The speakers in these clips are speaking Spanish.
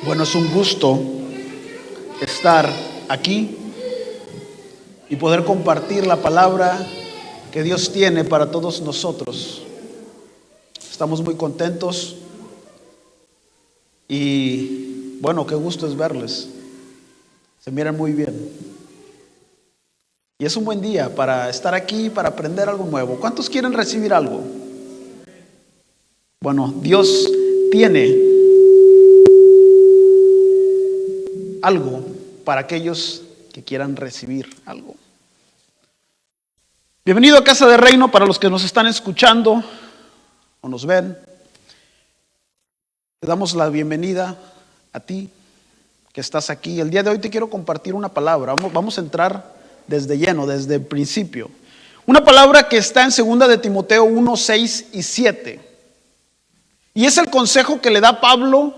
Bueno, es un gusto estar aquí y poder compartir la palabra que Dios tiene para todos nosotros. Estamos muy contentos y bueno, qué gusto es verles. Se miran muy bien. Y es un buen día para estar aquí, para aprender algo nuevo. ¿Cuántos quieren recibir algo? Bueno, Dios tiene algo para aquellos que quieran recibir algo. Bienvenido a Casa de Reino para los que nos están escuchando o nos ven. Te damos la bienvenida a ti que estás aquí. El día de hoy te quiero compartir una palabra. Vamos a entrar desde lleno, desde el principio. Una palabra que está en 2 de Timoteo 1, 6 y 7. Y es el consejo que le da Pablo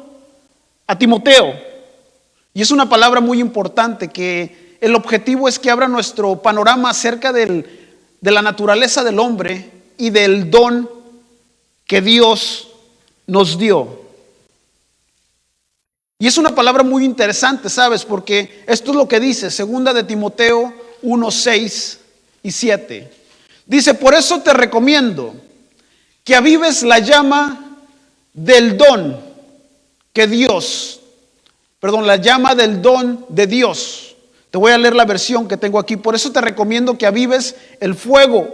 a Timoteo. Y es una palabra muy importante que el objetivo es que abra nuestro panorama acerca de la naturaleza del hombre y del don que Dios nos dio. Y es una palabra muy interesante, ¿sabes? Porque esto es lo que dice 2 de Timoteo 1, 6 y 7. Dice: por eso te recomiendo que avives la llama del don que la llama del don de Dios. Te voy a leer la versión que tengo aquí. Por eso te recomiendo que avives el fuego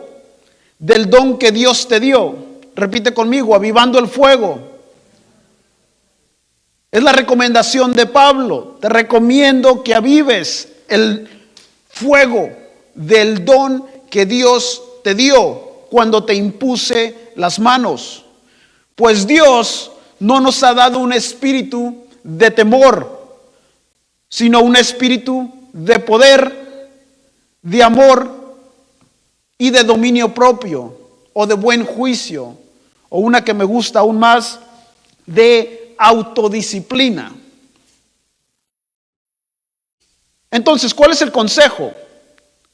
del don que Dios te dio. Repite conmigo: avivando el fuego. Es la recomendación de Pablo. Te recomiendo que avives el fuego del don que Dios te dio cuando te impuse las manos. Pues Dios no nos ha dado un espíritu de temor, sino un espíritu de poder, de amor y de dominio propio, o de buen juicio, o una que me gusta aún más, de autodisciplina. Entonces, ¿cuál es el consejo?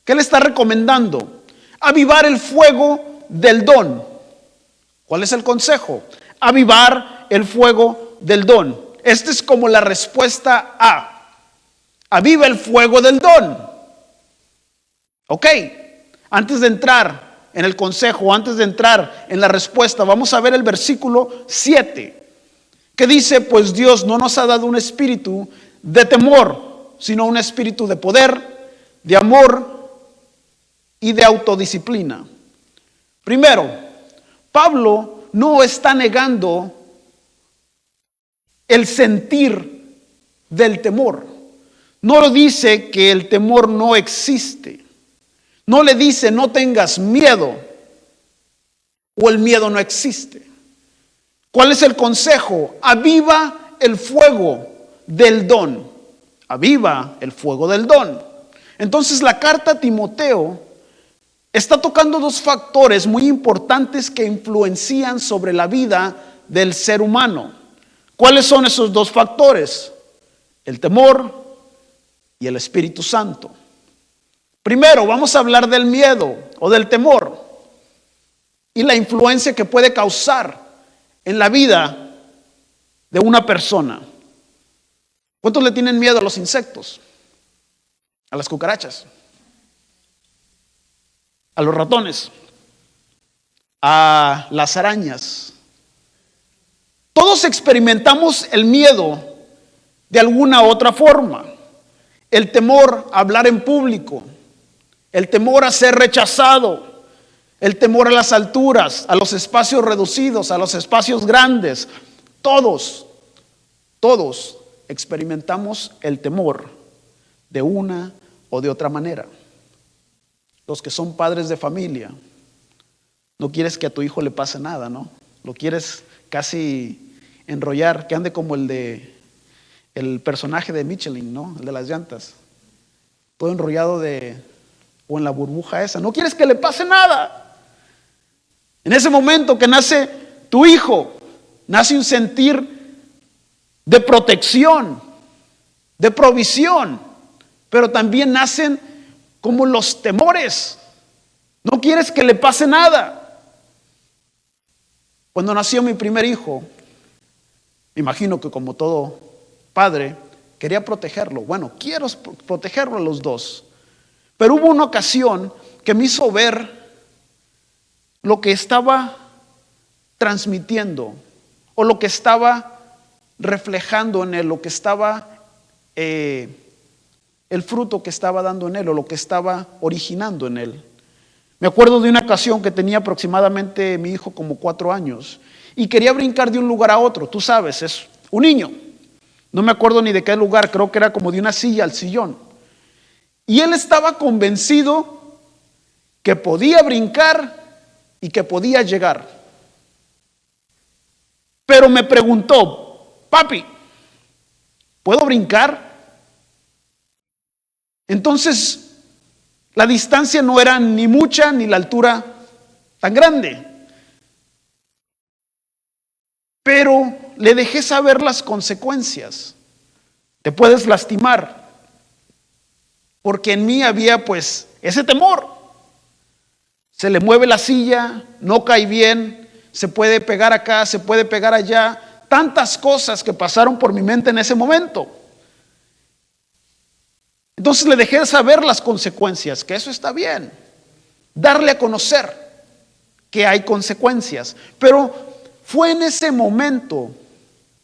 ¿Qué le está recomendando? Avivar el fuego del don. ¿Cuál es el consejo? Avivar el fuego del don. Esta es como la respuesta a: aviva el fuego del don. Ok, antes de entrar en el consejo, antes de entrar en la respuesta, vamos a ver el versículo 7, que dice: pues Dios no nos ha dado un espíritu de temor, sino un espíritu de poder, de amor y de autodisciplina. Primero, Pablo no está negando el sentir del temor. No lo dice que el temor no existe. No le dice no tengas miedo o el miedo no existe. ¿Cuál es el consejo? Aviva el fuego del don. Aviva el fuego del don. Entonces la carta a Timoteo está tocando dos factores muy importantes que influencian sobre la vida del ser humano. ¿Cuáles son esos dos factores? El temor y el Espíritu Santo. Primero, vamos a hablar del miedo o del temor y la influencia que puede causar en la vida de una persona. ¿Cuántos le tienen miedo a los insectos? A las cucarachas, a los ratones, a las arañas. Todos experimentamos el miedo de alguna otra forma. El temor a hablar en público, el temor a ser rechazado, el temor a las alturas, a los espacios reducidos, a los espacios grandes. Todos experimentamos el temor de una o de otra manera. Los que son padres de familia, no quieres que a tu hijo le pase nada, ¿no? Lo quieres casi enrollar, que ande como el personaje de Michelin, ¿no? El de las llantas. Todo enrollado o en la burbuja esa. No quieres que le pase nada. En ese momento que nace tu hijo, nace un sentir de protección, de provisión, pero también nacen como los temores. No quieres que le pase nada. Cuando nació mi primer hijo, me imagino que como todo padre, quería protegerlo. Bueno, quiero protegerlo a los dos. Pero hubo una ocasión que me hizo ver lo que estaba transmitiendo o lo que estaba reflejando en él, lo que estaba, el fruto que estaba dando en él o lo que estaba originando en él. Me acuerdo de una ocasión que tenía aproximadamente mi hijo como 4 años y quería brincar de un lugar a otro. Tú sabes, es un niño. No me acuerdo ni de qué lugar, creo que era como de una silla al sillón. Y él estaba convencido que podía brincar y que podía llegar. Pero me preguntó, papi, ¿puedo brincar? Entonces, la distancia no era ni mucha ni la altura tan grande. Pero le dejé saber las consecuencias. Te puedes lastimar. Porque en mí había pues ese temor. Se le mueve la silla, no cae bien, se puede pegar acá, se puede pegar allá. Tantas cosas que pasaron por mi mente en ese momento. Entonces le dejé saber las consecuencias, que eso está bien. Darle a conocer que hay consecuencias. Pero fue en ese momento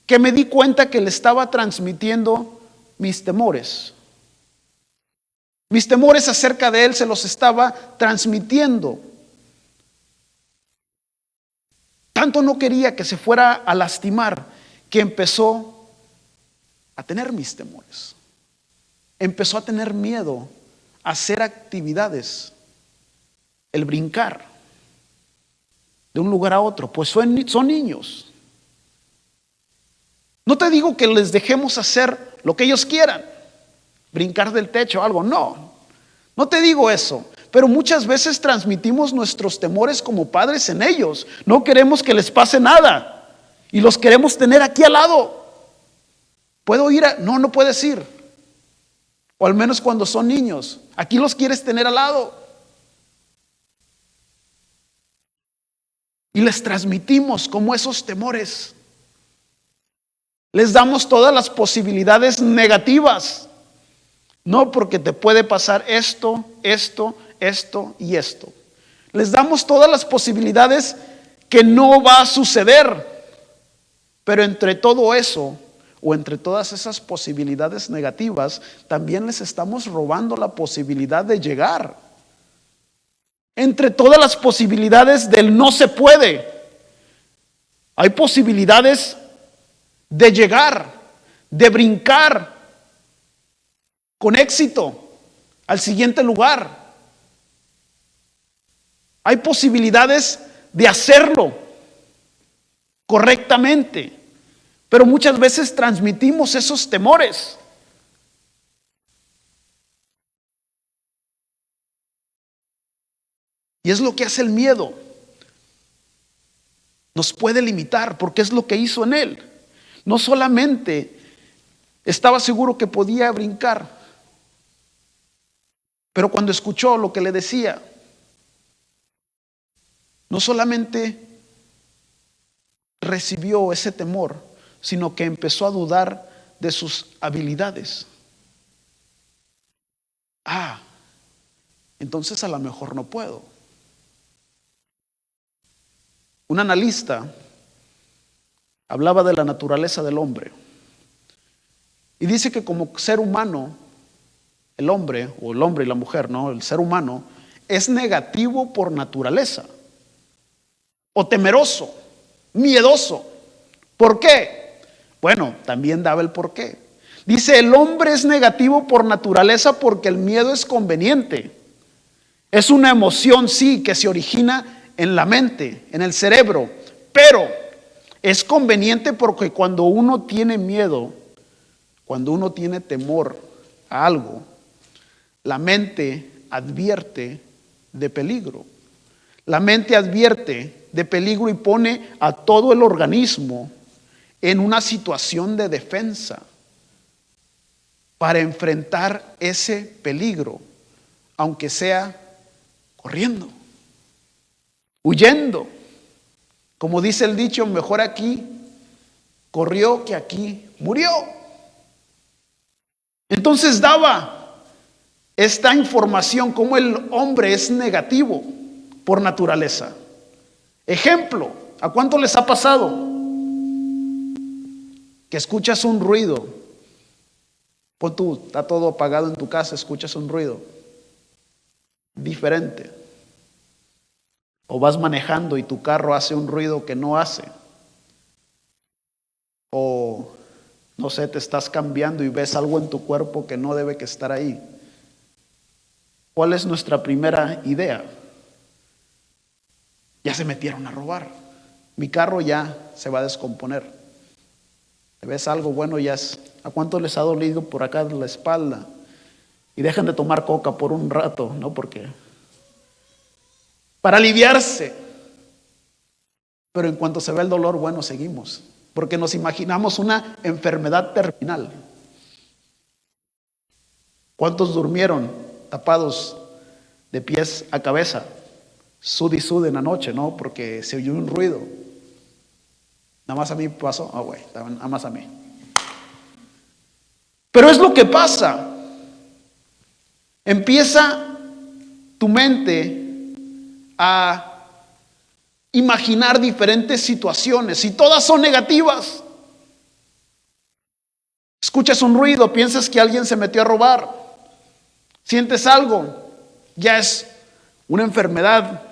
que me di cuenta que le estaba transmitiendo mis temores. Mis temores acerca de él se los estaba transmitiendo. Tanto no quería que se fuera a lastimar que empezó a tener mis temores. Empezó a tener miedo a hacer actividades, el brincar de un lugar a otro, pues son niños. No te digo que les dejemos hacer lo que ellos quieran, brincar del techo o algo, no te digo eso, pero muchas veces transmitimos nuestros temores como padres en ellos. No queremos que les pase nada y los queremos tener aquí al lado. ¿Puedo ir? No puedes ir. O al menos cuando son niños. Aquí los quieres tener al lado. Y les transmitimos como esos temores. Les damos todas las posibilidades negativas. No, porque te puede pasar esto y esto. Les damos todas las posibilidades que no va a suceder. Pero entre todo eso, o entre todas esas posibilidades negativas, también les estamos robando la posibilidad de llegar. Entre todas las posibilidades del no se puede, hay posibilidades de llegar, de brincar con éxito al siguiente lugar. Hay posibilidades de hacerlo correctamente. Pero muchas veces transmitimos esos temores. Y es lo que hace el miedo. Nos puede limitar porque es lo que hizo en él. No solamente estaba seguro que podía brincar, pero cuando escuchó lo que le decía, no solamente recibió ese temor, sino que empezó a dudar de sus habilidades. Entonces a lo mejor no puedo. Un analista hablaba de la naturaleza del hombre y dice que como ser humano, el hombre y la mujer, el ser humano es negativo por naturaleza, o temeroso, miedoso. ¿Por qué? Bueno, también daba el por qué. Dice, el hombre es negativo por naturaleza porque el miedo es conveniente. Es una emoción, sí, que se origina en la mente, en el cerebro, pero es conveniente porque cuando uno tiene miedo, cuando uno tiene temor a algo, la mente advierte de peligro. La mente advierte de peligro y pone a todo el organismo en una situación de defensa para enfrentar ese peligro, aunque sea corriendo, huyendo. Como dice el dicho, mejor aquí corrió que aquí murió. Entonces daba esta información como el hombre es negativo por naturaleza. Ejemplo, ¿a cuánto les ha pasado que escuchas un ruido? Pon tú, está todo apagado en tu casa, escuchas un ruido diferente. O vas manejando y tu carro hace un ruido que no hace. O no sé, te estás cambiando y ves algo en tu cuerpo que no debe que estar ahí. ¿Cuál es nuestra primera idea? Ya se metieron a robar. Mi carro ya se va a descomponer. ¿Ves algo? Bueno, ya es. ¿A cuánto les ha dolido por acá de la espalda? Y dejan de tomar coca por un rato, ¿no? Porque para aliviarse. Pero en cuanto se ve el dolor, bueno, seguimos. Porque nos imaginamos una enfermedad terminal. ¿Cuántos durmieron tapados de pies a cabeza? Sud y sud en la noche, ¿no? Porque se oyó un ruido. Nada más a mí pasó. Ah, güey, nada más a mí. Pero es lo que pasa. Empieza tu mente a imaginar diferentes situaciones y todas son negativas. Escuchas un ruido, piensas que alguien se metió a robar, sientes algo, ya es una enfermedad,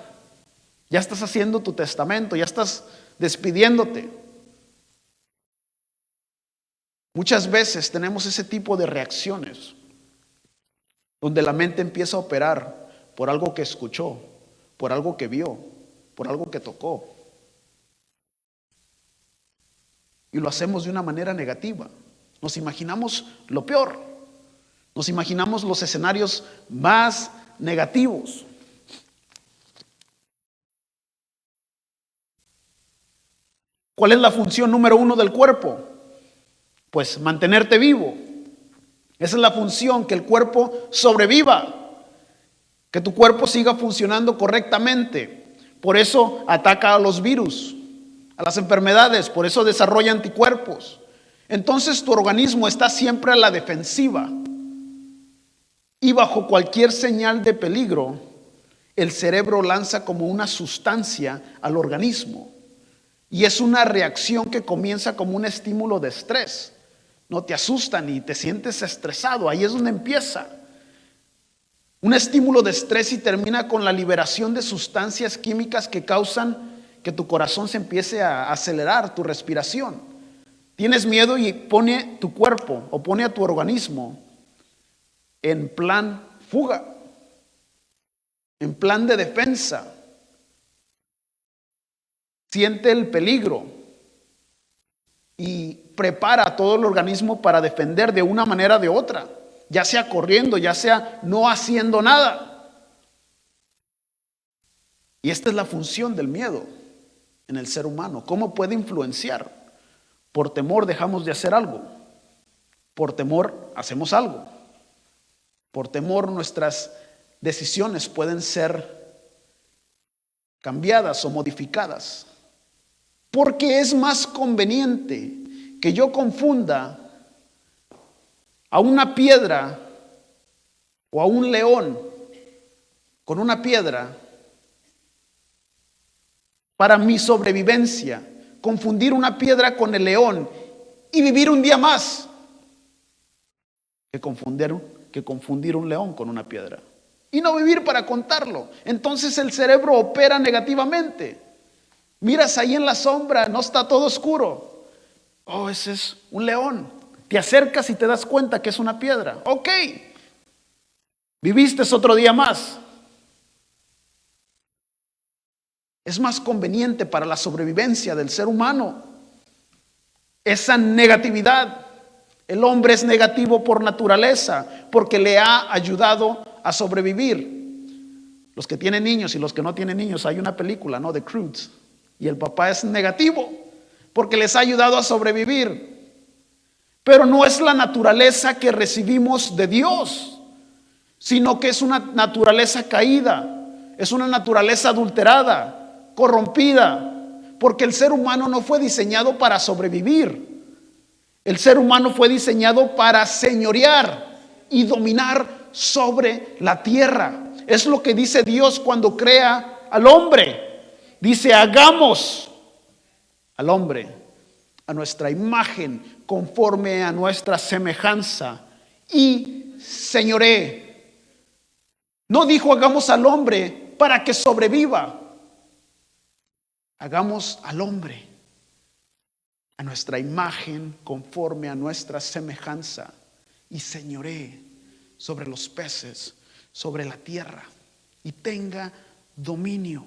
ya estás haciendo tu testamento, ya estás despidiéndote. Muchas veces tenemos ese tipo de reacciones donde la mente empieza a operar por algo que escuchó, por algo que vio, por algo que tocó. Y lo hacemos de una manera negativa. Nos imaginamos lo peor. Nos imaginamos los escenarios más negativos. ¿Cuál es la función número 1 del cuerpo? Pues mantenerte vivo. Esa es la función, que el cuerpo sobreviva, que tu cuerpo siga funcionando correctamente. Por eso ataca a los virus, a las enfermedades, por eso desarrolla anticuerpos. Entonces tu organismo está siempre a la defensiva. Y bajo cualquier señal de peligro, el cerebro lanza como una sustancia al organismo. Y es una reacción que comienza como un estímulo de estrés. No te asustan y te sientes estresado. Ahí es donde empieza. Un estímulo de estrés y termina con la liberación de sustancias químicas que causan que tu corazón se empiece a acelerar, tu respiración. Tienes miedo y pone tu cuerpo o pone a tu organismo en plan fuga, en plan de defensa. Siente el peligro y prepara a todo el organismo para defender de una manera o de otra, ya sea corriendo, ya sea no haciendo nada. Y esta es la función del miedo en el ser humano. ¿Cómo puede influenciar? Por temor dejamos de hacer algo. Por temor hacemos algo. Por temor nuestras decisiones pueden ser cambiadas o modificadas. Porque es más conveniente que yo confunda a una piedra o a un león con una piedra para mi sobrevivencia, confundir una piedra con el león y vivir un día más, que confundir un león con una piedra y no vivir para contarlo. Entonces el cerebro opera negativamente. Miras ahí en la sombra, no está todo oscuro. Oh, ese es un león. Te acercas y te das cuenta que es una piedra. Ok, viviste otro día más. Es más conveniente para la sobrevivencia del ser humano esa negatividad. El hombre es negativo por naturaleza, porque le ha ayudado a sobrevivir. Los que tienen niños y los que no tienen niños, hay una película, ¿no? The Croods. Y el papá es negativo porque les ha ayudado a sobrevivir. Pero no es la naturaleza que recibimos de Dios, sino que es una naturaleza caída, es una naturaleza adulterada, corrompida, porque el ser humano no fue diseñado para sobrevivir. El ser humano fue diseñado para señorear. y dominar sobre la tierra. Es lo que dice Dios cuando crea al hombre. Dice, hagamos al hombre a nuestra imagen, conforme a nuestra semejanza, y señoree. No dijo hagamos al hombre para que sobreviva. Hagamos al hombre a nuestra imagen, conforme a nuestra semejanza, y señoree sobre los peces, sobre la tierra, y tenga dominio.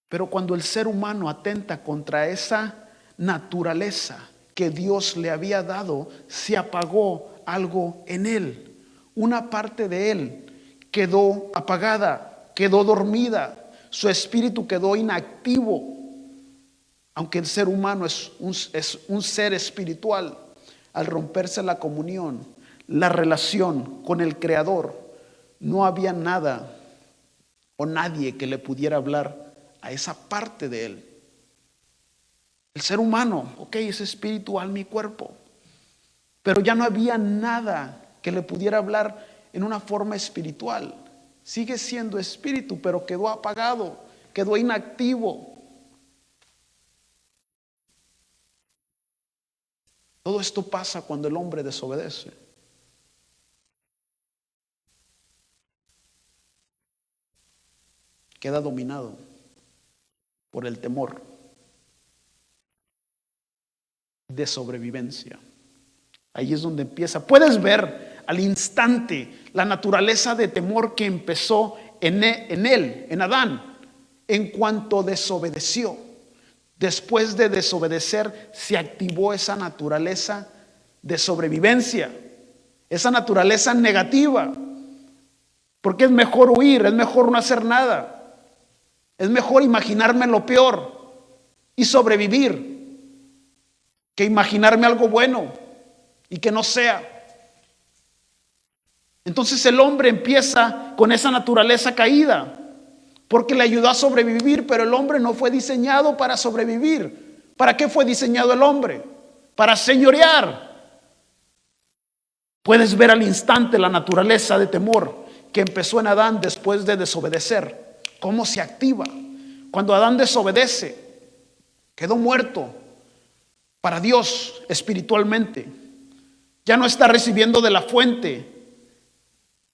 Pero cuando el ser humano atenta contra esa naturaleza que Dios le había dado, se apagó algo en él. Una parte de él quedó apagada, quedó dormida. Su espíritu quedó inactivo. Aunque el ser humano es un ser espiritual, al romperse la comunión, la relación con el Creador, no había nada o nadie que le pudiera hablar a esa parte de él. El ser humano, es espíritu, alma y cuerpo, pero ya no había nada que le pudiera hablar en una forma espiritual. Sigue siendo espíritu, pero quedó apagado, quedó inactivo. Todo esto pasa cuando el hombre desobedece. Queda dominado por el temor de sobrevivencia. Ahí es donde empieza. Puedes ver al instante la naturaleza de temor que empezó en él, en Adán, en cuanto desobedeció. Después de desobedecer, se activó esa naturaleza de sobrevivencia, esa naturaleza negativa, porque es mejor huir, es mejor no hacer nada. Es mejor imaginarme lo peor y sobrevivir que imaginarme algo bueno y que no sea. Entonces el hombre empieza con esa naturaleza caída porque le ayudó a sobrevivir, pero el hombre no fue diseñado para sobrevivir. ¿Para qué fue diseñado el hombre? Para señorear. Puedes ver al instante la naturaleza de temor que empezó en Adán después de desobedecer. ¿Cómo se activa? Cuando Adán desobedece, quedó muerto para Dios espiritualmente. Ya no está recibiendo de la fuente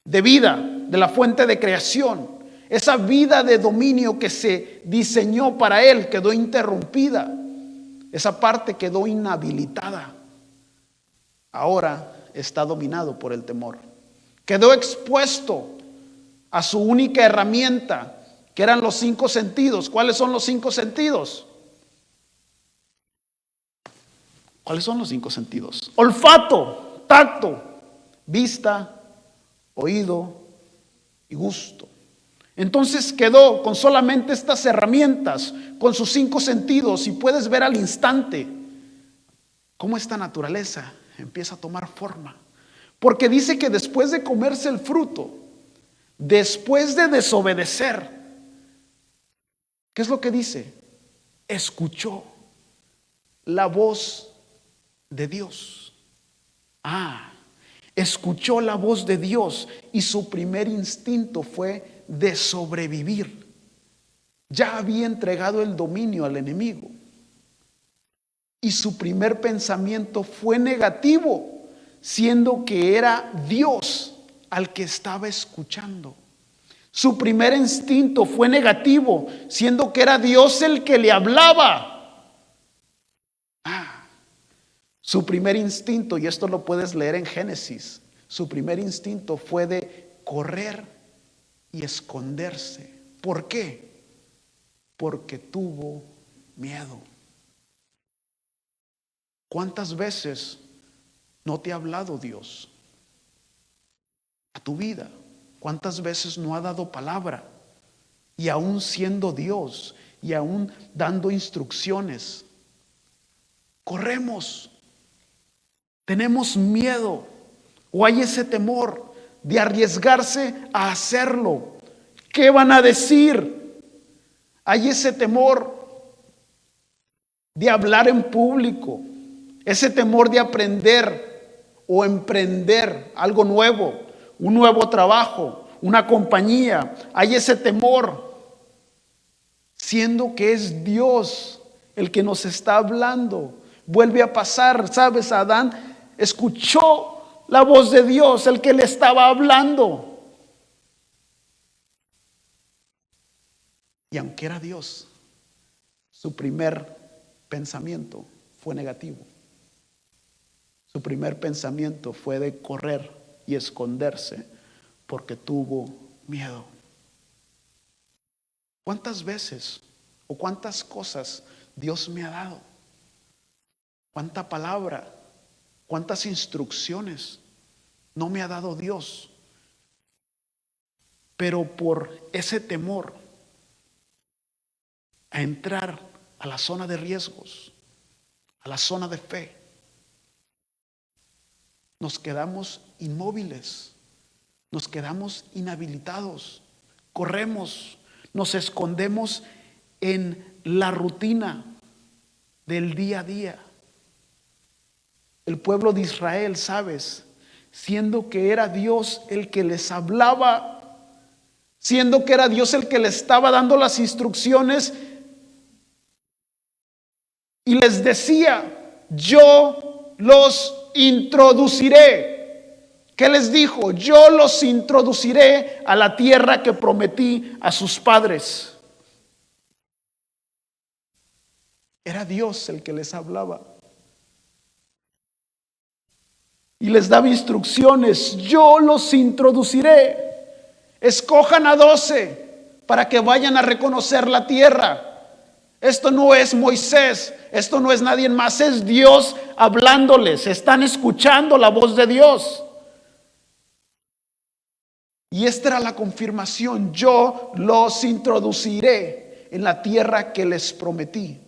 de vida, de la fuente de creación. Esa vida de dominio que se diseñó para él quedó interrumpida. Esa parte quedó inhabilitada. Ahora está dominado por el temor. Quedó expuesto a su única herramienta, que eran los 5 sentidos. ¿Cuáles son los 5 sentidos? ¿Cuáles son los 5 sentidos? Olfato, tacto, vista, oído y gusto. Entonces quedó con solamente estas herramientas, con sus 5 sentidos, y puedes ver al instante cómo esta naturaleza empieza a tomar forma. Porque dice que después de comerse el fruto, después de desobedecer, ¿qué es lo que dice? Escuchó la voz de Dios. Escuchó la voz de Dios y su primer instinto fue de sobrevivir. Ya había entregado el dominio al enemigo y su primer pensamiento fue negativo, siendo que era Dios al que estaba escuchando. Su primer instinto fue negativo, siendo que era Dios el que le hablaba. Su primer instinto, y esto lo puedes leer en Génesis, su primer instinto fue de correr y esconderse. ¿Por qué? Porque tuvo miedo. ¿Cuántas veces no te ha hablado Dios a tu vida? ¿Cuántas veces no ha dado palabra? Y aún siendo Dios y aún dando instrucciones, corremos, tenemos miedo o hay ese temor de arriesgarse a hacerlo. ¿Qué van a decir? Hay ese temor de hablar en público, ese temor de aprender o emprender algo nuevo, un nuevo trabajo, una compañía. Hay ese temor, siendo que es Dios el que nos está hablando. Vuelve a pasar, ¿sabes? Adán escuchó la voz de Dios, el que le estaba hablando. Y aunque era Dios, su primer pensamiento fue negativo. Su primer pensamiento fue de correr y esconderse porque tuvo miedo. ¿Cuántas veces o cuántas cosas Dios me ha dado? ¿Cuánta palabra? ¿Cuántas instrucciones no me ha dado Dios? Pero por ese temor a entrar a la zona de riesgos, a la zona de fe, nos quedamos inmóviles, nos quedamos inhabilitados, corremos, nos escondemos en la rutina del día a día. El pueblo de Israel, ¿sabes? Siendo que era Dios el que les hablaba, siendo que era Dios el que les estaba dando las instrucciones y les decía, yo los introduciré. ¿Qué les dijo? Yo los introduciré a la tierra que prometí a sus padres. Era Dios el que les hablaba. Y les daba instrucciones. Yo los introduciré. Escojan a 12 para que vayan a reconocer la tierra. Esto no es Moisés, esto no es nadie más, es Dios hablándoles. Están escuchando la voz de Dios. Y esta era la confirmación. Yo los introduciré en la tierra que les prometí.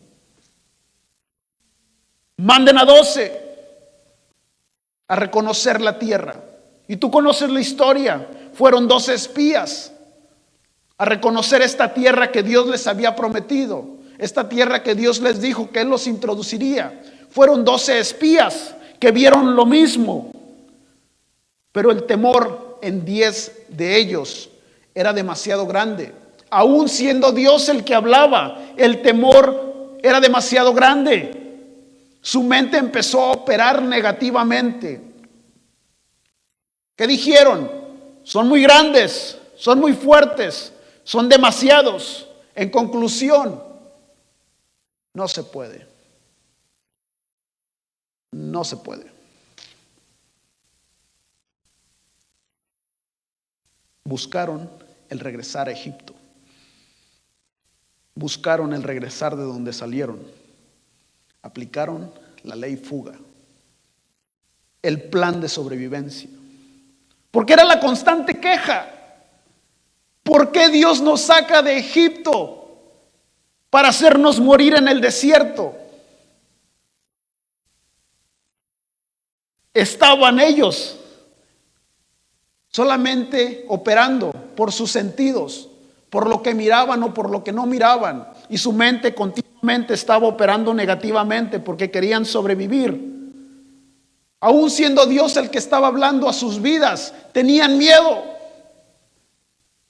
Manden a 12 a reconocer la tierra. Y tú conoces la historia. Fueron 12 espías a reconocer esta tierra que Dios les había prometido. Esta tierra que Dios les dijo que Él los introduciría. Fueron 12 espías que vieron lo mismo. Pero el temor en 10 de ellos era demasiado grande. Aún siendo Dios el que hablaba, el temor era demasiado grande. Su mente empezó a operar negativamente. ¿Qué dijeron? Son muy grandes, son muy fuertes, son demasiados. En conclusión, no se puede. No se puede. Buscaron el regresar a Egipto. Buscaron el regresar de donde salieron. Aplicaron la ley fuga. El plan de sobrevivencia. Porque era la constante queja. ¿Por qué Dios nos saca de Egipto para hacernos morir en el desierto? Estaban ellos solamente operando por sus sentidos, por lo que miraban o por lo que no miraban. Y su mente continuamente estaba operando negativamente porque querían sobrevivir. Aún siendo Dios el que estaba hablando a sus vidas, tenían miedo.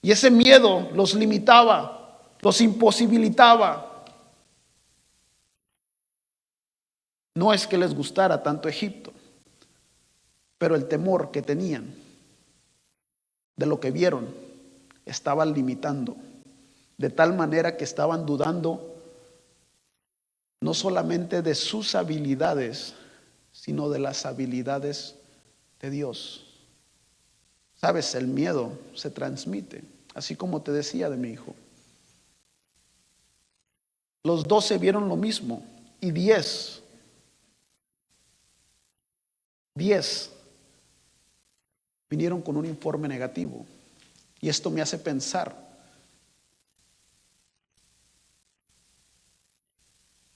Y ese miedo los limitaba, los imposibilitaba. No es que les gustara tanto Egipto, pero el temor que tenían de lo que vieron estaba limitando, de tal manera que estaban dudando no solamente de sus habilidades, sino de las habilidades de Dios. Sabes, el miedo se transmite, así como te decía de mi hijo. Los 12 vieron lo mismo y 10 vinieron con un informe negativo. Y esto me hace pensar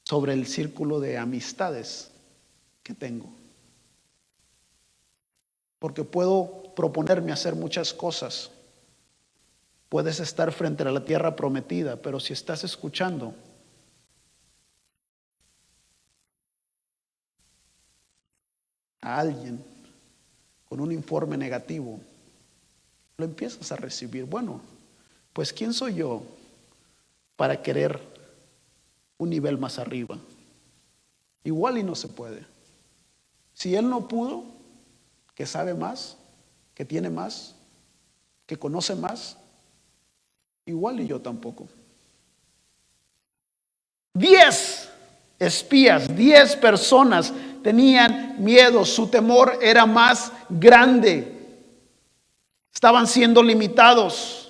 sobre el círculo de amistades que tengo. Porque puedo proponerme hacer muchas cosas. Puedes estar frente a la tierra prometida, pero si estás escuchando a alguien con un informe negativo, lo empiezas a recibir. Bueno, pues ¿quién soy yo para querer un nivel más arriba? Igual y no se puede. Si él no pudo, que sabe más, que tiene más, que conoce más, igual y yo tampoco. 10 espías, 10 personas tenían miedo, su temor era más grande. Estaban siendo limitados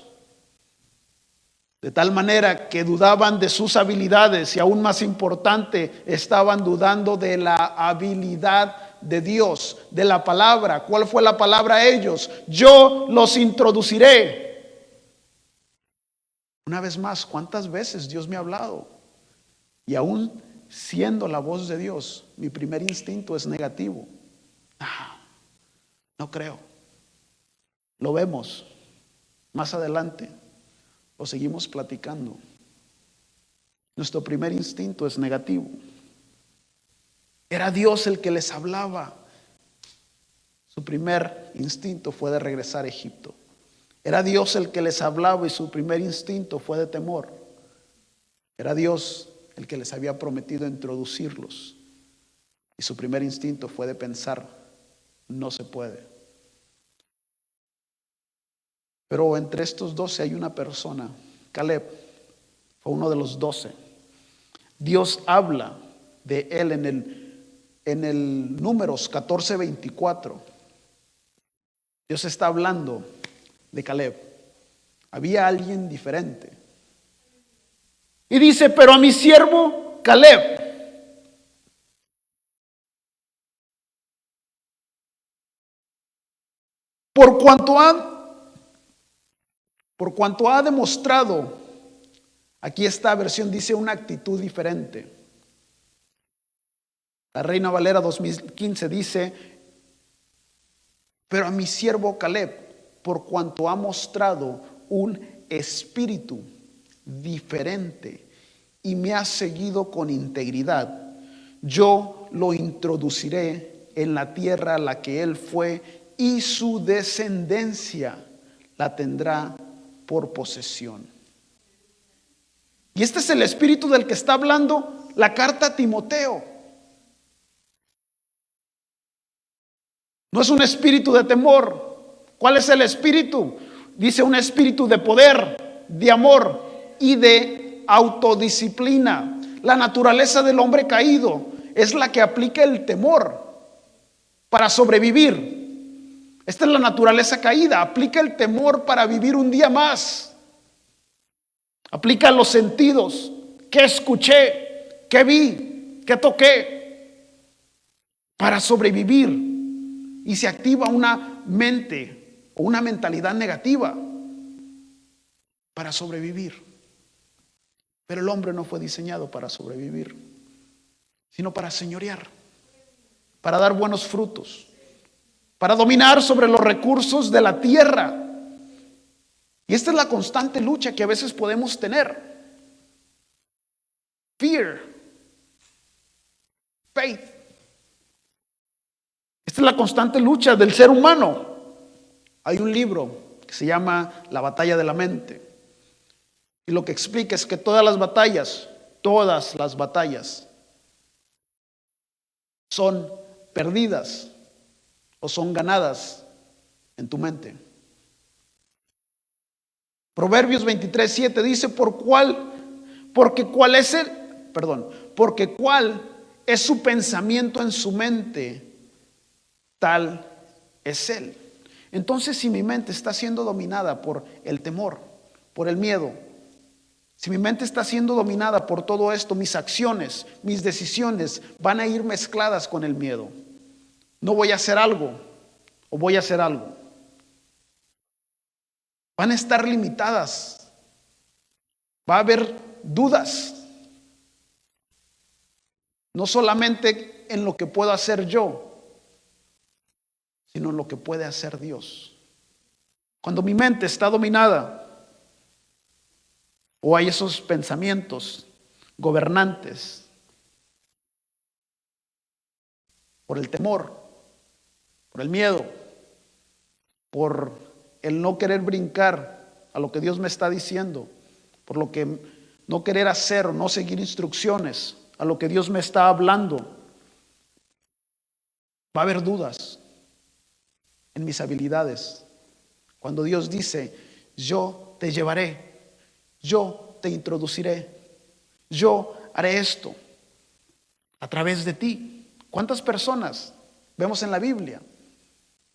de tal manera que dudaban de sus habilidades y aún más importante, estaban dudando de la habilidad de Dios, de la palabra. ¿Cuál fue la palabra a ellos? Yo los introduciré. Una vez más, ¿cuántas veces Dios me ha hablado? Y aún siendo la voz de Dios, mi primer instinto es negativo. No creo. Lo vemos más adelante. Lo seguimos platicando. Nuestro primer instinto es negativo. Era Dios el que les hablaba. Su primer instinto fue de regresar a Egipto. Era Dios el que les hablaba y su primer instinto fue de temor. Era Dios el que les había prometido introducirlos. Y su primer instinto fue de pensar, no se puede. Pero entre estos 12 hay una persona, Caleb, fue uno de los 12. Dios habla de él en el Números 14:24. Dios está hablando de Caleb. Había alguien diferente. Y dice, pero a mi siervo Caleb, por cuanto ha demostrado, aquí esta versión dice una actitud diferente. La Reina Valera 2015 dice, pero a mi siervo Caleb, por cuanto ha mostrado un espíritu diferente y me ha seguido con integridad, yo lo introduciré en la tierra a la que él fue y su descendencia la tendrá por posesión. Y este es el espíritu del que está hablando la carta a Timoteo. No es un espíritu de temor. ¿Cuál es el espíritu? Dice un espíritu de poder, de amor y de autodisciplina. La naturaleza del hombre caído es la que aplica el temor para sobrevivir. Esta es la naturaleza caída. Aplica el temor para vivir un día más. Aplica los sentidos. ¿Qué escuché? ¿Qué vi? ¿Qué toqué? Para sobrevivir. Y se activa una mente o una mentalidad negativa para sobrevivir. Pero el hombre no fue diseñado para sobrevivir, sino para señorear, para dar buenos frutos, para dominar sobre los recursos de la tierra. Y esta es la constante lucha que a veces podemos tener. Fear, faith. Esta es la constante lucha del ser humano. Hay un libro que se llama La batalla de la mente. Y lo que explica es que todas las batallas son perdidas o son ganadas en tu mente. Proverbios 23:7 dice, porque cuál es su pensamiento en su mente, tal es él. Entonces, si mi mente está siendo dominada por el temor, por el miedo, si mi mente está siendo dominada por todo esto, mis acciones, mis decisiones van a ir mezcladas con el miedo. No voy a hacer algo o voy a hacer algo. Van a estar limitadas. Va a haber dudas. No solamente en lo que puedo hacer yo, sino en lo que puede hacer Dios. Cuando mi mente está dominada, o hay esos pensamientos gobernantes por el temor, por el miedo, por el no querer brincar a lo que Dios me está diciendo, por lo que no querer hacer o no seguir instrucciones a lo que Dios me está hablando. Va a haber dudas en mis habilidades. Cuando Dios dice, yo te llevaré, yo te introduciré, yo haré esto a través de ti. ¿Cuántas personas vemos en la Biblia?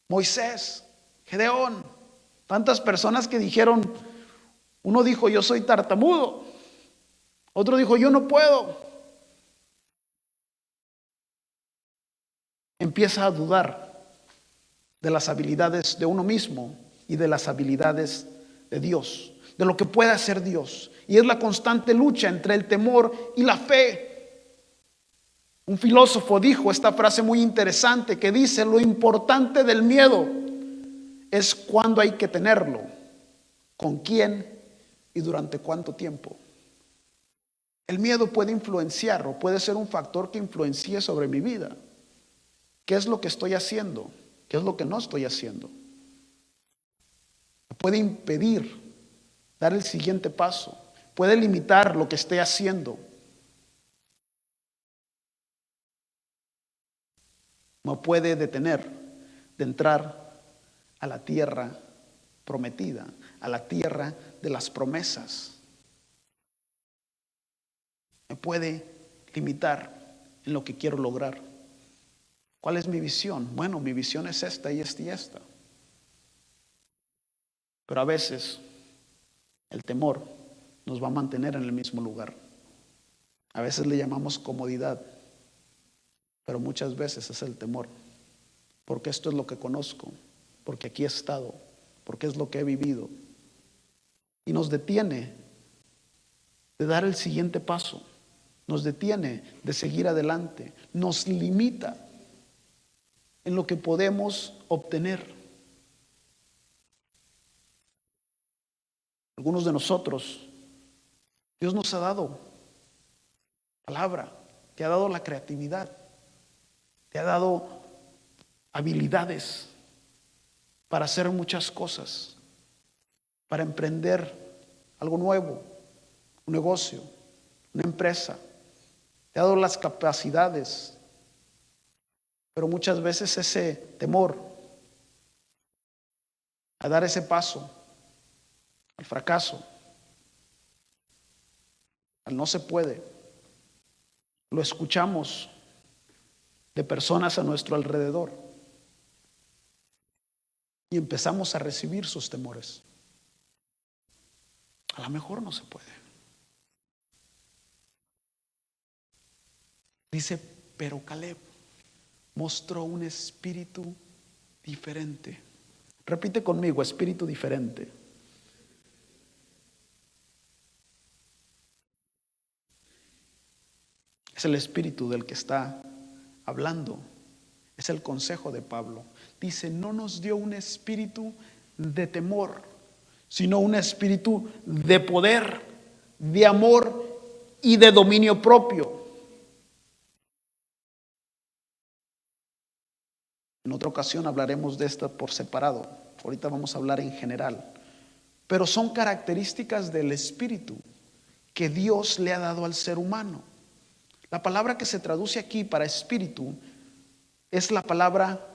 Moisés, Gedeón, tantas personas que dijeron, uno dijo, yo soy tartamudo, otro dijo, yo no puedo. Empieza a dudar de las habilidades de uno mismo y de las habilidades de Dios, de lo que puede hacer Dios. Y es la constante lucha entre el temor y la fe. Un filósofo dijo esta frase muy interesante que dice, lo importante del miedo es cuándo hay que tenerlo, con quién y durante cuánto tiempo. El miedo puede influenciar o puede ser un factor que influencie sobre mi vida. ¿Qué es lo que estoy haciendo? ¿Qué es lo que no estoy haciendo? Me puede impedir dar el siguiente paso. Puede limitar lo que esté haciendo. Me puede detener de entrar a la tierra prometida, a la tierra de las promesas. Me puede limitar en lo que quiero lograr. ¿Cuál es mi visión? Bueno, mi visión es esta y esta y esta. Pero a veces el temor nos va a mantener en el mismo lugar. A veces le llamamos comodidad, pero muchas veces es el temor. Porque esto es lo que conozco, porque aquí he estado, porque es lo que he vivido. Y nos detiene de dar el siguiente paso. Nos detiene de seguir adelante. Nos limita en lo que podemos obtener. Algunos de nosotros, Dios nos ha dado palabra, te ha dado la creatividad, te ha dado habilidades para hacer muchas cosas, para emprender algo nuevo, un negocio, una empresa. Te ha dado las capacidades, pero muchas veces ese temor a dar ese paso, al fracaso, al no se puede, lo escuchamos de personas a nuestro alrededor y empezamos a recibir sus temores. A lo mejor no se puede. Dice, pero Caleb mostró un espíritu diferente. Repite conmigo, espíritu diferente. Es el espíritu del que está hablando. Es el consejo de Pablo. Dice, no nos dio un espíritu de temor, sino un espíritu de poder, de amor y de dominio propio. En otra ocasión hablaremos de esto por separado. Ahorita vamos a hablar en general. Pero son características del espíritu que Dios le ha dado al ser humano. La palabra que se traduce aquí para espíritu es la palabra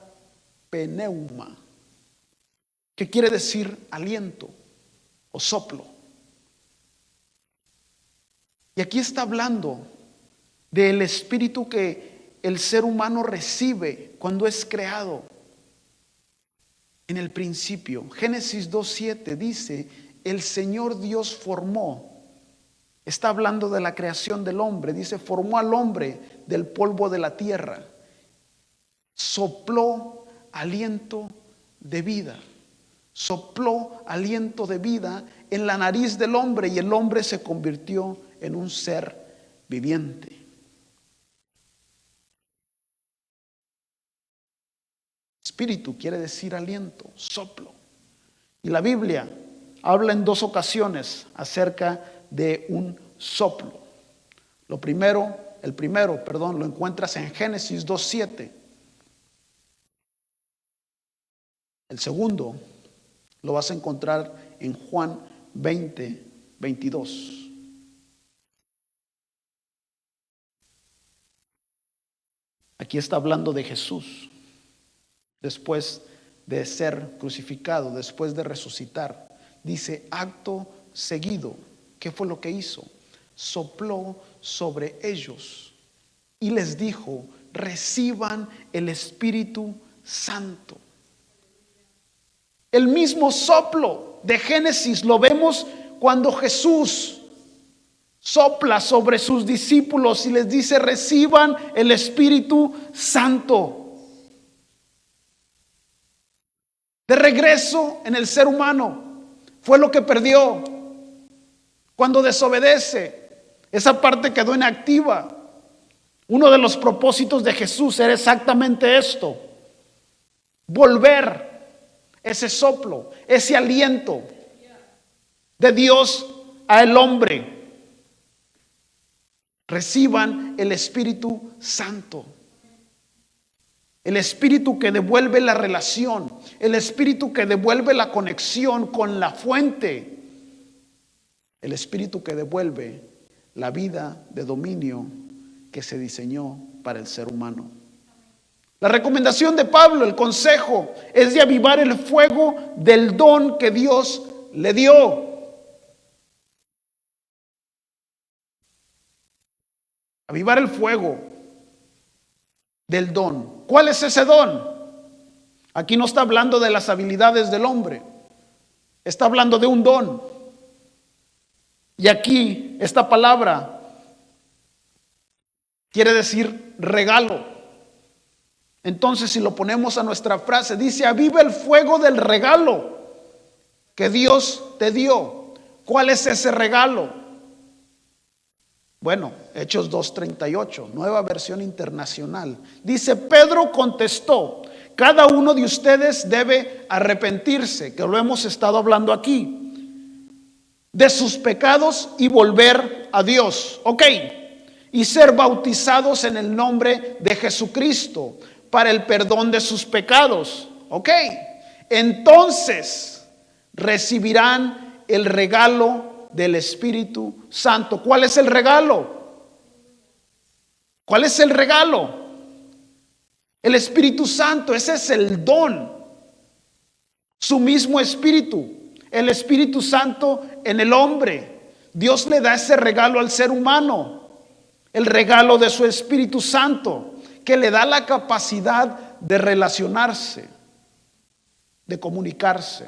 pneuma, que quiere decir aliento o soplo. Y aquí está hablando del espíritu que el ser humano recibe cuando es creado. En el principio, Génesis 2:7 dice, el Señor Dios formó. Está hablando de la creación del hombre. Dice, formó al hombre del polvo de la tierra. Sopló aliento de vida. Sopló aliento de vida en la nariz del hombre y el hombre se convirtió en un ser viviente. Espíritu quiere decir aliento, soplo. Y la Biblia habla en dos ocasiones acerca de un soplo. El primero, lo encuentras en Génesis 2:7. El segundo lo vas a encontrar en Juan 20, 22. Aquí está hablando de Jesús después de ser crucificado, después de resucitar. Dice, acto seguido, ¿qué fue lo que hizo? Sopló sobre ellos y les dijo, reciban el Espíritu Santo. El mismo soplo de Génesis lo vemos cuando Jesús sopla sobre sus discípulos y les dice, reciban el Espíritu Santo. De regreso en el ser humano, fue lo que perdió cuando desobedece. Esa parte quedó inactiva. Uno de los propósitos de Jesús era exactamente esto: volver ese soplo, ese aliento de Dios al hombre. Reciban el Espíritu Santo. El Espíritu que devuelve la relación, el Espíritu que devuelve la conexión con la fuente, el Espíritu que devuelve la vida de dominio que se diseñó para el ser humano. La recomendación de Pablo, el consejo, es de avivar el fuego del don que Dios le dio. Avivar el fuego del don. ¿Cuál es ese don? Aquí no está hablando de las habilidades del hombre, está hablando de un don. Y aquí esta palabra quiere decir regalo. Entonces, si lo ponemos a nuestra frase, dice, aviva el fuego del regalo que Dios te dio. ¿Cuál es ese regalo? Bueno, Hechos 2:38, nueva versión internacional. Dice, Pedro contestó, cada uno de ustedes debe arrepentirse, que lo hemos estado hablando aquí, de sus pecados y volver a Dios. Ok, y ser bautizados en el nombre de Jesucristo para el perdón de sus pecados. Ok, entonces recibirán el regalo del Espíritu Santo. ¿Cuál es el regalo? ¿Cuál es el regalo? El Espíritu Santo. Ese es el don. Su mismo Espíritu. El Espíritu Santo en el hombre. Dios le da ese regalo al ser humano. El regalo de su Espíritu Santo, que le da la capacidad de relacionarse, de comunicarse.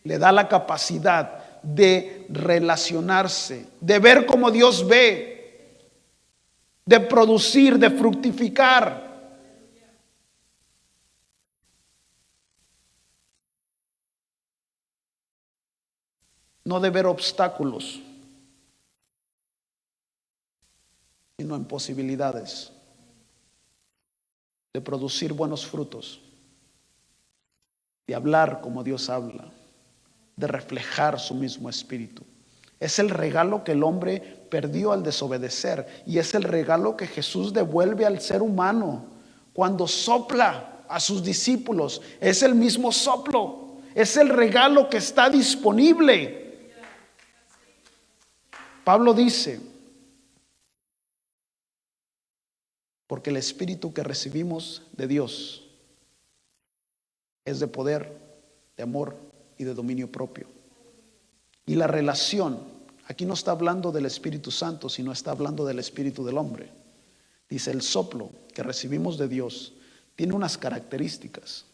Le da la capacidad de relacionarse, de ver como Dios ve, de producir, de fructificar. No de ver obstáculos, sino en posibilidades de producir buenos frutos, de hablar como Dios habla, de reflejar su mismo espíritu. Es el regalo que el hombre perdió al desobedecer, y es el regalo que Jesús devuelve al ser humano cuando sopla a sus discípulos. Es el mismo soplo, es el regalo que está disponible. Pablo dice, porque el espíritu que recibimos de Dios es de poder, de amor y de dominio propio. Y la relación, aquí no está hablando del Espíritu Santo, sino está hablando del espíritu del hombre. Dice, el soplo que recibimos de Dios tiene unas características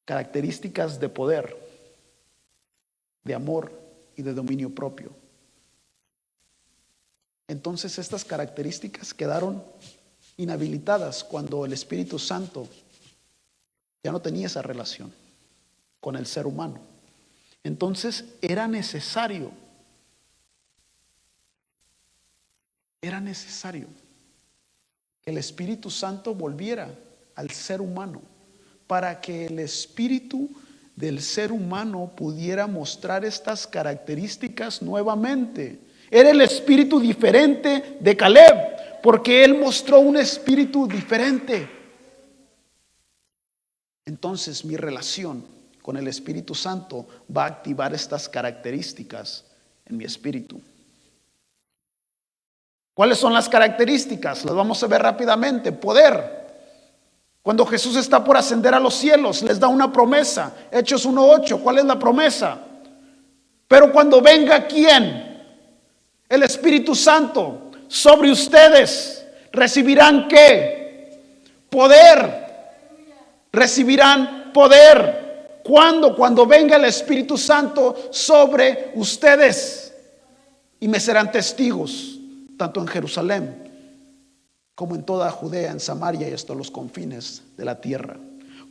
de poder, de amor y de dominio propio. Entonces estas características quedaron inhabilitadas cuando el Espíritu Santo ya no tenía esa relación con el ser humano. Entonces era necesario que el Espíritu Santo volviera al ser humano, para que el espíritu del ser humano pudiera mostrar estas características nuevamente. Era el espíritu diferente de Caleb, porque él mostró un espíritu diferente. entonces mi relación con el Espíritu Santo va a activar estas características en mi espíritu. ¿Cuáles son las características? Las vamos a ver rápidamente. Poder. Cuando Jesús está por ascender a los cielos, les da una promesa. Hechos 1:8. ¿Cuál es la promesa? Pero cuando venga, ¿quién? El Espíritu Santo sobre ustedes, recibirán ¿qué? Poder. Recibirán poder. ¿Cuándo? Cuando venga el Espíritu Santo sobre ustedes. Y me serán testigos, tanto en Jerusalén como en toda Judea, en Samaria y hasta los confines de la tierra.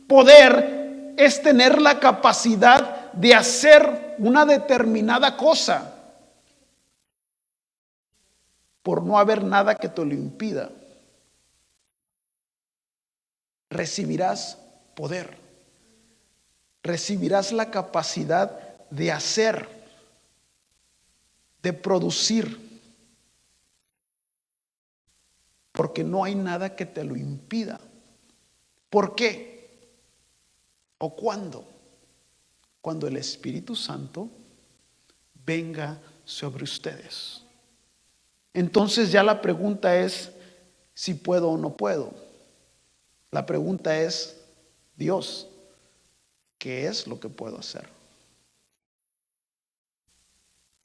Poder es tener la capacidad de hacer una determinada cosa por no haber nada que te lo impida. Recibirás poder. Recibirás la capacidad de hacer, de producir. Porque no hay nada que te lo impida. ¿Por qué? ¿O cuándo? Cuando el Espíritu Santo venga sobre ustedes. Entonces ya la pregunta es si puedo o no puedo. La pregunta es, Dios, ¿qué es lo que puedo hacer?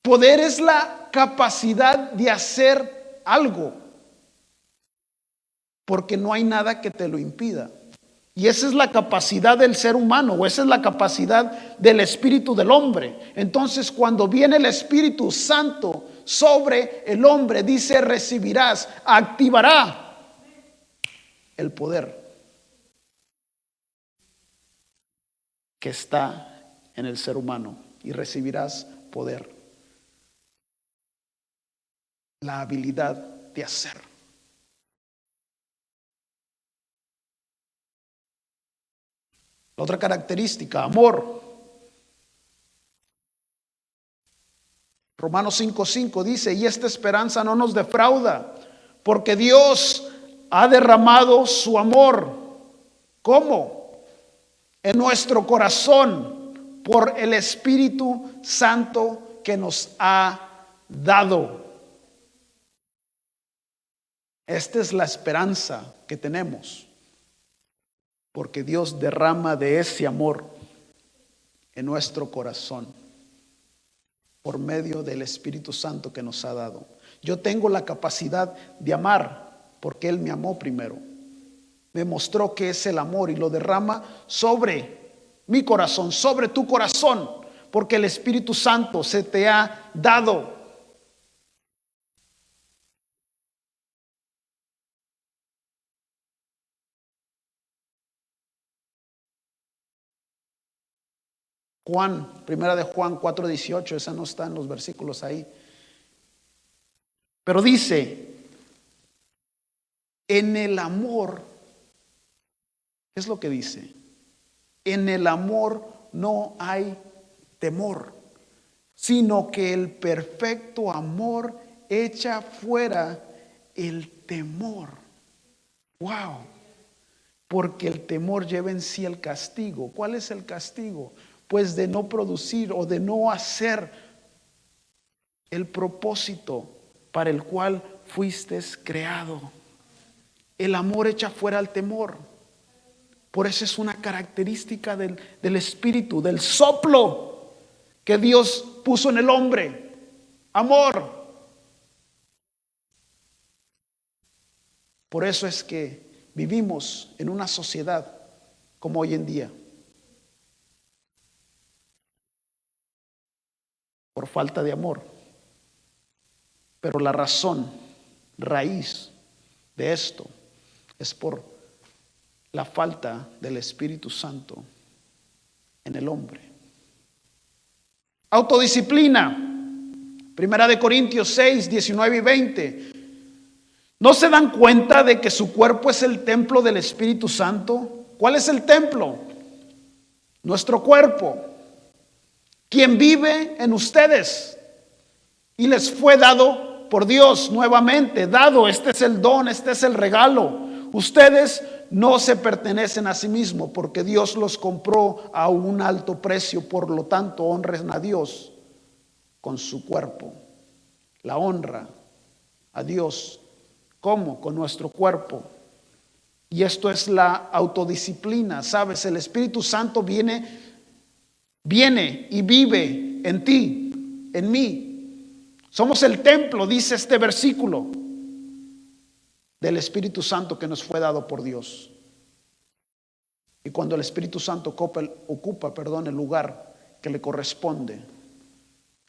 Poder es la capacidad de hacer algo, porque no hay nada que te lo impida. Y esa es la capacidad del ser humano, o esa es la capacidad del espíritu del hombre. Entonces, cuando viene el Espíritu Santo sobre el hombre, dice, recibirás, activará el poder que está en el ser humano, y recibirás poder, la habilidad de hacer. La otra característica, amor. Romanos 5:5 dice, y esta esperanza no nos defrauda, porque Dios ha derramado su amor. ¿Cómo? En nuestro corazón, por el Espíritu Santo que nos ha dado. Esta es la esperanza que tenemos. Porque Dios derrama de ese amor en nuestro corazón por medio del Espíritu Santo que nos ha dado. Yo tengo la capacidad de amar porque Él me amó primero. Me mostró que es el amor y lo derrama sobre mi corazón, sobre tu corazón, porque el Espíritu Santo se te ha dado. Primera de Juan 4:18, esa no está en los versículos ahí. Pero dice, en el amor, ¿qué es lo que dice? En el amor no hay temor, sino que el perfecto amor echa fuera el temor. Wow. Porque el temor lleva en sí el castigo. ¿Cuál es el castigo? Pues de no producir o de no hacer el propósito para el cual fuiste creado. El amor echa fuera el temor. Por eso es una característica del espíritu, del soplo que Dios puso en el hombre. Amor. Por eso es que vivimos en una sociedad como hoy en día. Por falta de amor. Pero la razón, raíz de esto es por la falta del Espíritu Santo en el hombre. Autodisciplina. Primera de Corintios 6, 19 y 20. ¿No se dan cuenta de que su cuerpo es el templo del Espíritu Santo? ¿Cuál es el templo? Nuestro cuerpo. Quien vive en ustedes y les fue dado por Dios nuevamente, dado, este es el don, este es el regalo. Ustedes no se pertenecen a sí mismos, porque Dios los compró a un alto precio. Por lo tanto, honren a Dios con su cuerpo. La honra a Dios, ¿cómo? Con nuestro cuerpo. Y esto es la autodisciplina. Sabes, el Espíritu Santo viene y vive en ti, en mí. Somos el templo, dice este versículo, del Espíritu Santo que nos fue dado por Dios. Y cuando el Espíritu Santo ocupa el lugar que le corresponde,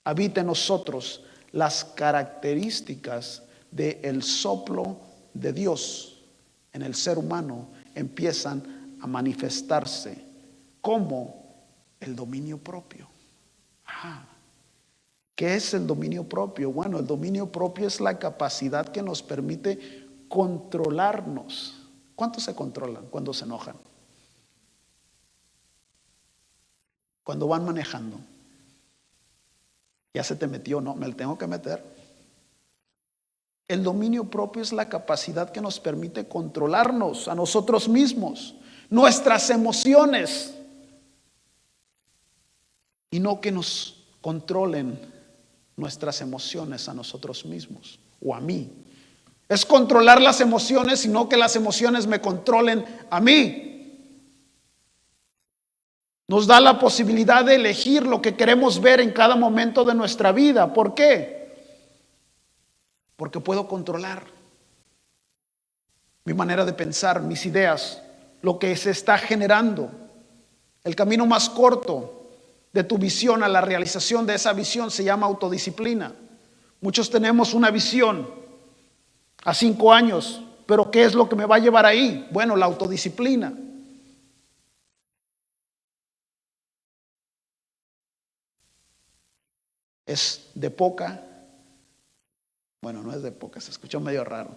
habita en nosotros, las características del soplo de Dios en el ser humano empiezan a manifestarse como el dominio propio. ¿Qué es el dominio propio? Bueno, el dominio propio es la capacidad que nos permite controlarnos. ¿Cuántos se controlan cuando se enojan? Cuando van manejando. Ya se te metió, no, me lo tengo que meter. El dominio propio es la capacidad que nos permite controlarnos a nosotros mismos, nuestras emociones, y no que nos controlen nuestras emociones a nosotros mismos o a mí. Es controlar las emociones y no que las emociones me controlen a mí. Nos da la posibilidad de elegir lo que queremos ver en cada momento de nuestra vida. ¿Por qué? Porque puedo controlar mi manera de pensar, mis ideas, lo que se está generando. El camino más corto de tu visión a la realización de esa visión se llama autodisciplina. Muchos tenemos una visión a 5 años, pero ¿qué es lo que me va a llevar ahí? Bueno, la autodisciplina. Es de poca, bueno, no es de poca, se escuchó medio raro.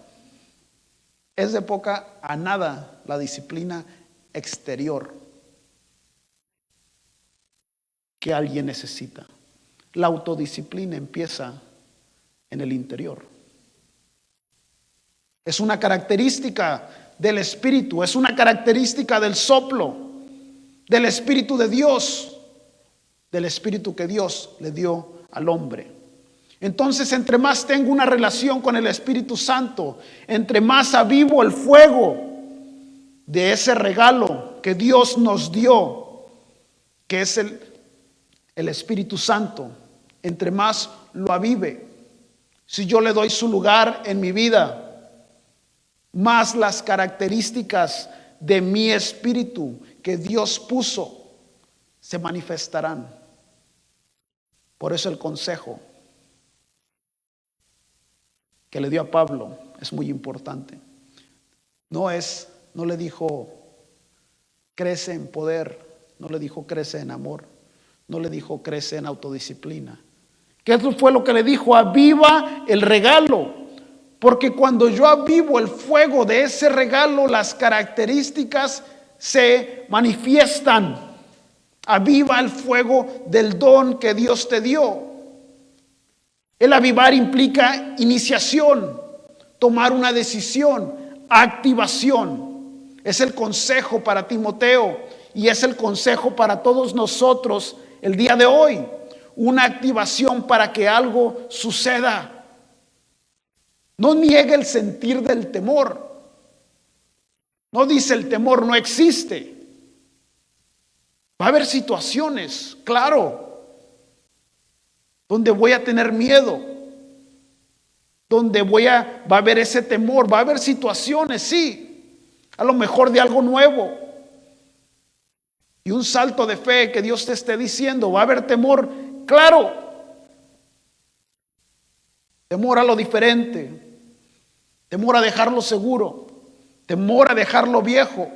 Es de poca a nada la disciplina exterior que alguien necesita. La autodisciplina empieza en el interior. Es una característica del Espíritu, es una característica del soplo, del Espíritu de Dios, del Espíritu que Dios le dio al hombre. Entonces, entre más tengo una relación con el Espíritu Santo, entre más avivo el fuego de ese regalo que Dios nos dio, que es el Espíritu Santo, entre más lo avive, si yo le doy su lugar en mi vida, más las características de mi espíritu que Dios puso se manifestarán. Por eso el consejo que le dio a Pablo es muy importante. No le dijo crece en poder, no le dijo crece en amor, no le dijo crece en autodisciplina. ¿Qué fue lo que le dijo? Aviva el regalo. Porque cuando yo avivo el fuego de ese regalo, las características se manifiestan. Aviva el fuego del don que Dios te dio. El avivar implica iniciación, tomar una decisión, activación. Es el consejo para Timoteo y es el consejo para todos nosotros el día de hoy. Una activación para que algo suceda. No niegue el sentir del temor. No dice el temor no existe. Va a haber situaciones, claro, donde voy a tener miedo, donde va a haber ese temor. Va a haber situaciones, sí, a lo mejor de algo nuevo. Y un salto de fe que Dios te esté diciendo, va a haber temor, claro. Temor a lo diferente. Temor a dejarlo seguro, temor a dejarlo viejo.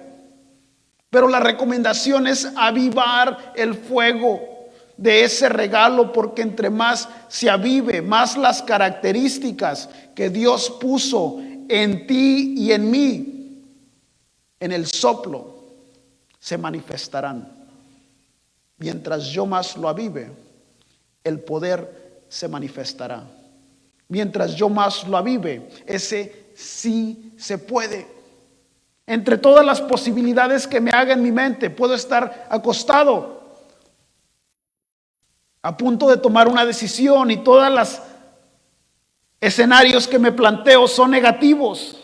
Pero la recomendación es avivar el fuego de ese regalo, porque entre más se avive, más las características que Dios puso en ti y en mí, en el soplo, se manifestarán. Mientras yo más lo avive, el poder se manifestará. Mientras yo más lo avive, ese sí se puede. Entre todas las posibilidades que me haga en mi mente, puedo estar acostado a punto de tomar una decisión y todos los escenarios que me planteo son negativos.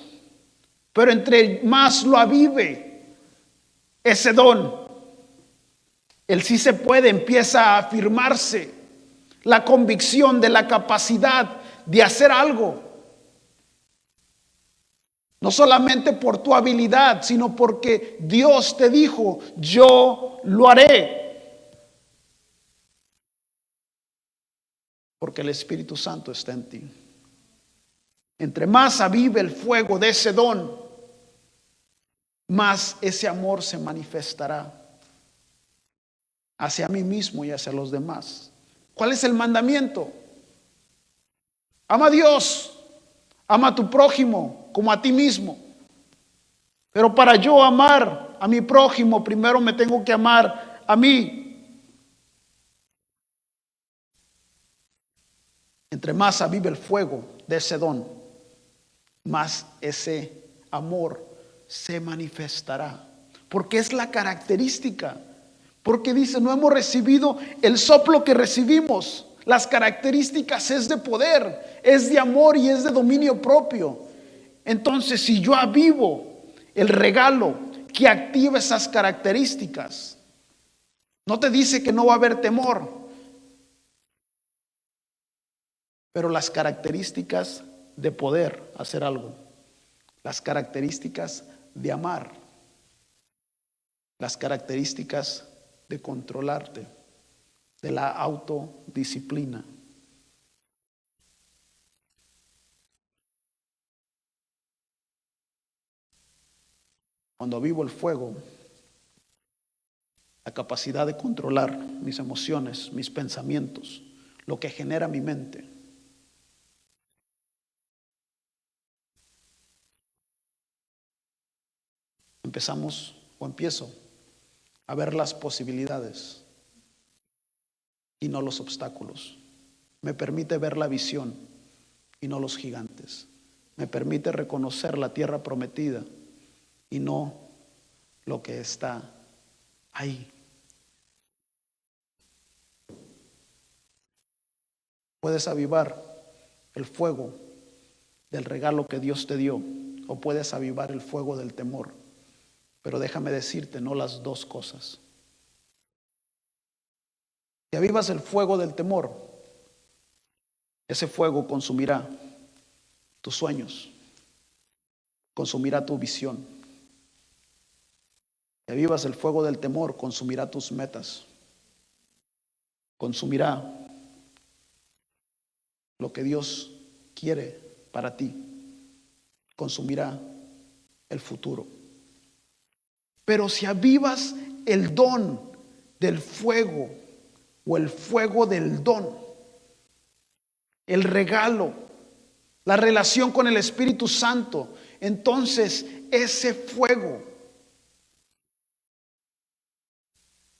Pero entre más lo avive ese don, el sí se puede empieza a afirmarse la convicción de la capacidad de hacer algo. No solamente por tu habilidad, sino porque Dios te dijo, yo lo haré. Porque el Espíritu Santo está en ti. Entre más avive el fuego de ese don, más ese amor se manifestará hacia mí mismo y hacia los demás. ¿Cuál es el mandamiento? Ama a Dios, ama a tu prójimo como a ti mismo. Pero para yo amar a mi prójimo, primero me tengo que amar a mí. Entre más avive el fuego de ese don, más ese amor se manifestará. Porque es la característica. Porque dice, no hemos recibido el soplo que recibimos. Las características es de poder, es de amor y es de dominio propio. Entonces, si yo avivo el regalo que activa esas características, no te dice que no va a haber temor, pero las características de poder hacer algo, las características de amar, las características de controlarte, de la autodisciplina. Cuando vivo el fuego, la capacidad de controlar mis emociones, mis pensamientos, lo que genera mi mente, empiezo a ver las posibilidades y no los obstáculos. Me permite ver la visión y no los gigantes. Me permite reconocer la tierra prometida y no lo que está ahí. Puedes avivar el fuego del regalo que Dios te dio, o puedes avivar el fuego del temor. Pero déjame decirte, no las dos cosas. Si avivas el fuego del temor, ese fuego consumirá tus sueños, consumirá tu visión. Si avivas el fuego del temor, consumirá tus metas, consumirá lo que Dios quiere para ti, consumirá el futuro. Pero si avivas el don del fuego o el fuego del don, el regalo, la relación con el Espíritu Santo, entonces ese fuego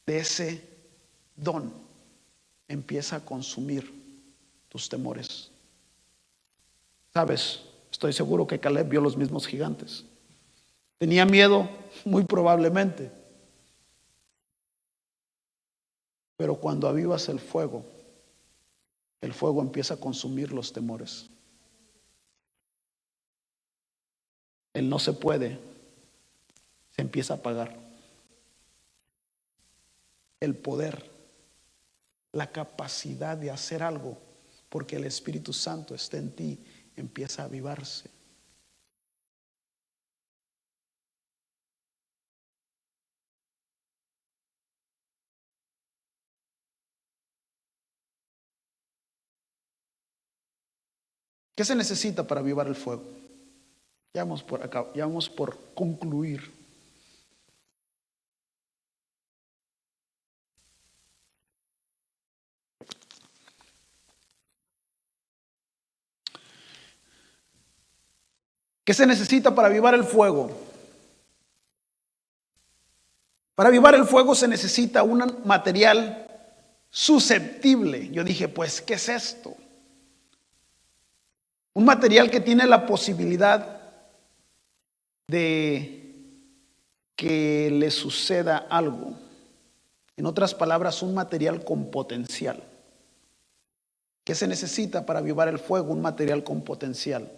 de ese don empieza a consumir tus temores. Sabes, estoy seguro que Caleb vio los mismos gigantes. Tenía miedo, muy probablemente. Pero cuando avivas el fuego empieza a consumir los temores. El no se puede se empieza a apagar. El poder, la capacidad de hacer algo, porque el Espíritu Santo está en ti, empieza a avivarse. ¿Qué se necesita para avivar el fuego? Ya vamos por acá, ya vamos por concluir. ¿Qué se necesita para avivar el fuego? Para avivar el fuego se necesita un material susceptible. Yo dije, pues, ¿qué es esto? Un material que tiene la posibilidad de que le suceda algo. En otras palabras, un material con potencial. ¿Qué se necesita para avivar el fuego? Un material con potencial.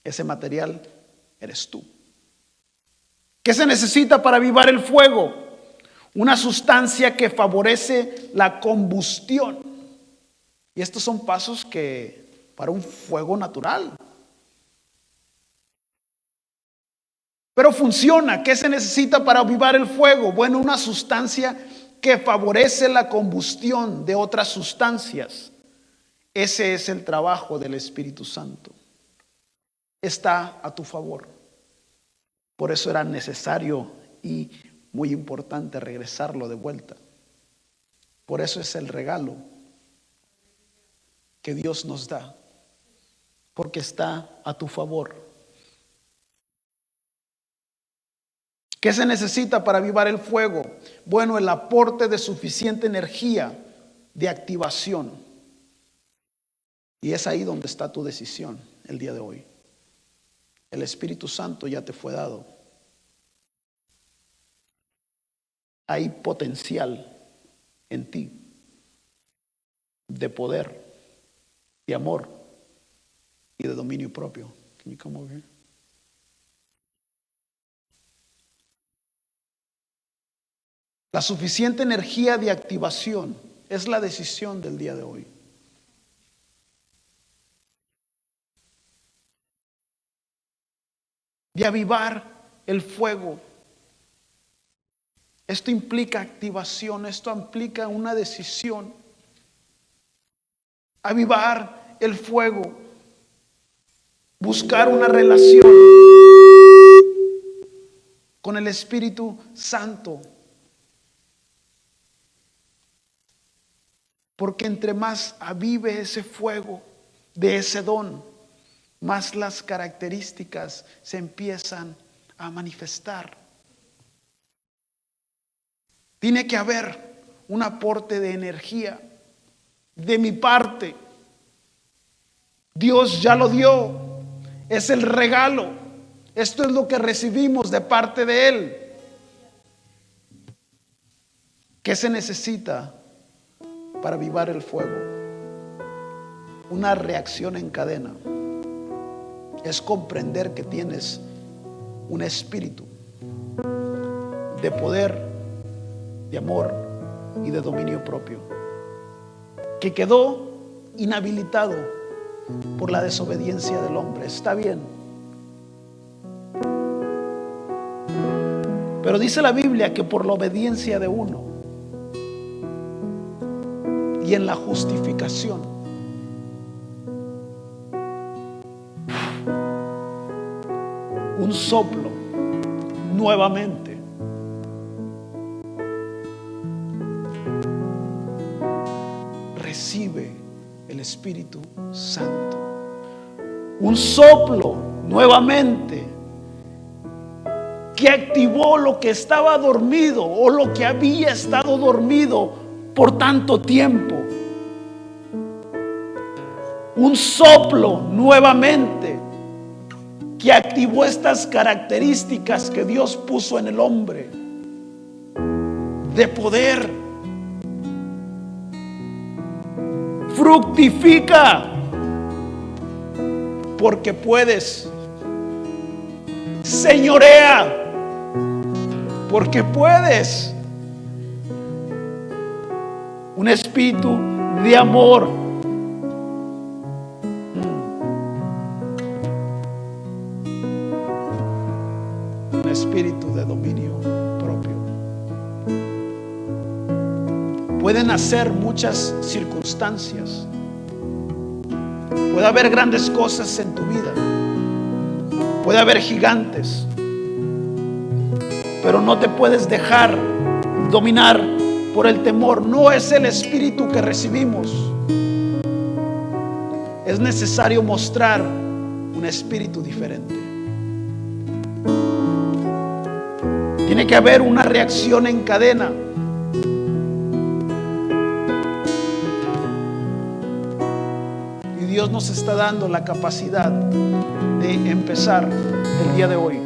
Ese material eres tú. ¿Qué se necesita para avivar el fuego? Una sustancia que favorece la combustión. Y estos son pasos que para un fuego natural. Pero funciona. ¿Qué se necesita para avivar el fuego? Bueno, una sustancia que favorece la combustión de otras sustancias. Ese es el trabajo del Espíritu Santo. Está a tu favor. Por eso era necesario y muy importante regresarlo de vuelta. Por eso es el regalo que Dios nos da. Porque está a tu favor. ¿Qué se necesita para avivar el fuego? Bueno, el aporte de suficiente energía de activación. Y es ahí donde está tu decisión el día de hoy. El Espíritu Santo ya te fue dado. Hay potencial en ti de poder, de amor y de dominio propio. Can you come over here? La suficiente energía de activación es la decisión del día de hoy. De avivar el fuego. Esto implica activación, esto implica una decisión. Avivar el fuego. Buscar una relación con el Espíritu Santo. Porque entre más avive ese fuego de ese don, más las características se empiezan a manifestar. Tiene que haber un aporte de energía de mi parte. Dios ya lo dio. Es el regalo. Esto es lo que recibimos de parte de Él. ¿Qué se necesita para avivar el fuego? Una reacción en cadena. Es comprender que tienes un espíritu de poder, de amor y de dominio propio, que quedó inhabilitado por la desobediencia del hombre. Está bien. Pero dice la Biblia que por la obediencia de uno y en la justificación, un soplo nuevamente recibe el Espíritu Santo. Un soplo nuevamente que activó lo que estaba dormido o lo que había estado dormido por tanto tiempo. Un soplo nuevamente que activó estas características que Dios puso en el hombre de poder. Fructifica porque puedes. Señorea porque puedes. Un espíritu de amor. Un espíritu de dominio propio. Pueden hacer muchas circunstancias. Puede haber grandes cosas en tu vida. Puede haber gigantes. Pero no te puedes dejar dominar por el temor. No es el espíritu que recibimos. Es necesario mostrar un espíritu diferente. Tiene que haber una reacción en cadena. Y Dios nos está dando la capacidad de empezar el día de hoy.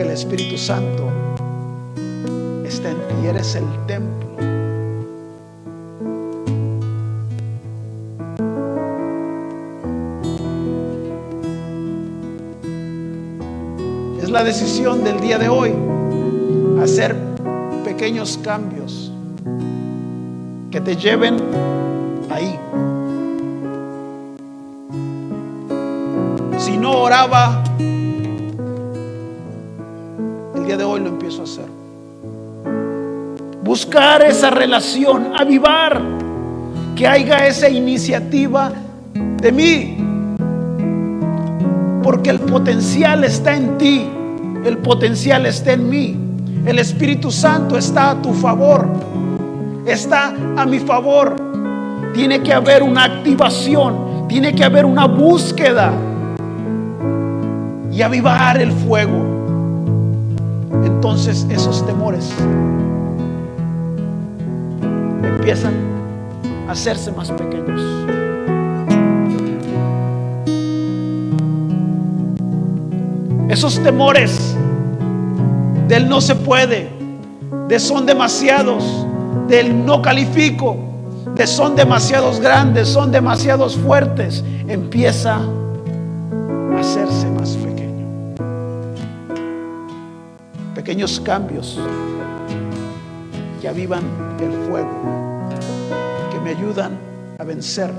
porque el Espíritu Santo está en ti, eres el templo. Es la decisión del día de hoy hacer pequeños cambios que te lleven ahí. Si no oraba, el día de hoy lo empiezo a hacer. Buscar esa relación, avivar, que haya esa iniciativa de mí, porque el potencial está en ti, el potencial está en mí. El Espíritu Santo está a tu favor, está a mi favor. Tiene que haber una activación, tiene que haber una búsqueda y avivar el fuego. Entonces esos temores empiezan a hacerse más pequeños. Esos temores del no se puede, de son demasiados, del no califico, de son demasiados grandes, son demasiados fuertes, empieza a hacerse más pequeño. Pequeños cambios que avivan el fuego, que me ayudan a vencer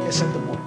ese temor.